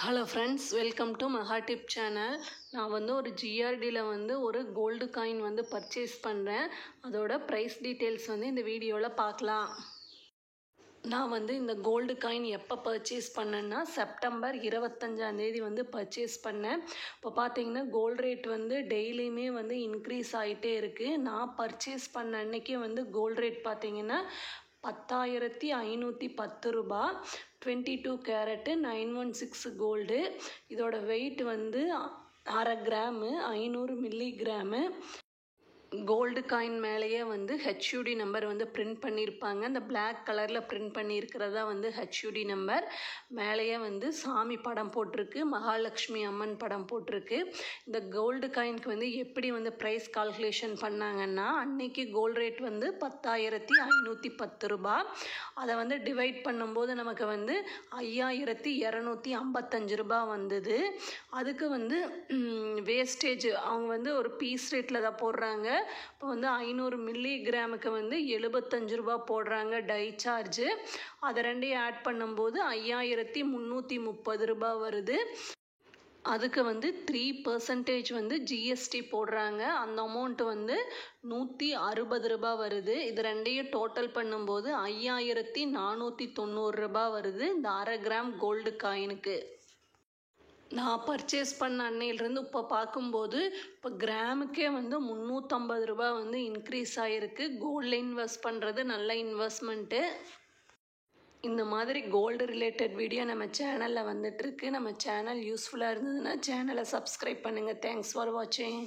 Hello friends, welcome to Maha tip channel. நான் ஒரு ஜிஆர்டியில் ஒரு கோல்டு காயின் பர்ச்சேஸ் பண்ணுறேன். அதோட ப்ரைஸ் டீட்டெயில்ஸ் இந்த வீடியோவில் பார்க்கலாம். நான் இந்த கோல்டு காயின் எப்போ பர்ச்சேஸ் பண்ணேன்னா செப்டம்பர் 25 பர்ச்சேஸ் பண்ணேன். இப்போ பார்த்தீங்கன்னா கோல்டு ரேட் டெய்லியுமே இன்க்ரீஸ் ஆகிட்டே இருக்குது. நான் பர்ச்சேஸ் பண்ண அன்னைக்கு கோல்டு ரேட் பார்த்தீங்கன்னா 10,510 ரூபா. 22 கேரட்டு 916 கோல்டு. இதோட weight 1/2 gram 500 milligram. Gold coin மேலேயே ஹெச்யூடி நம்பர் பிரிண்ட் பண்ணியிருப்பாங்க. இந்த பிளாக் கலரில் பிரிண்ட் பண்ணியிருக்கிறதா ஹெச்யூடி நம்பர். மேலேயே சாமி படம் போட்டிருக்கு, மகாலட்சுமி அம்மன் படம் போட்டிருக்கு. இந்த கோல்டு காயினுக்கு எப்படி ப்ரைஸ் கால்குலேஷன் பண்ணாங்கன்னா, அன்னைக்கு கோல்டு ரேட் 10,510 ரூபா. அதை டிவைட் பண்ணும்போது நமக்கு 5,255 ரூபா வந்தது. அதுக்கு வேஸ்டேஜ் அவங்க ஒரு பீஸ் ரேட்டில் தான் போடுறாங்க. இப்போ 500 மில்லிகிராமுக்கு 75 ரூபா போடுறாங்க டை சார்ஜு. அதை ரெண்டையும் ஆட் பண்ணும்போது 5,330 ரூபா வருது. அதுக்கு 3% ஜிஎஸ்டி போடுறாங்க. அந்த அமௌண்ட் 160 ரூபா வருது. இது ரெண்டையும் டோட்டல் பண்ணும்போது 5,490 ரூபா வருது இந்த 1/2 கிராம் கோல்டு காயினுக்கு. நான் பர்ச்சேஸ் பண்ண அன்னையிலிருந்து இப்போ பார்க்கும்போது இப்போ கிராமுக்கே 350 ரூபா இன்க்ரீஸ் ஆகிருக்கு. கோல்டில் இன்வெஸ்ட் பண்ணுறது நல்ல இன்வெஸ்ட்மெண்ட்டு. இந்த மாதிரி கோல்டு ரிலேட்டட் வீடியோ நம்ம சேனலில் வந்துட்டுருக்கு. நம்ம சேனல் யூஸ்ஃபுல்லாக இருந்ததுன்னா சேனலை சப்ஸ்கிரைப் பண்ணுங்கள். தேங்க்ஸ் ஃபார் வாட்சிங்.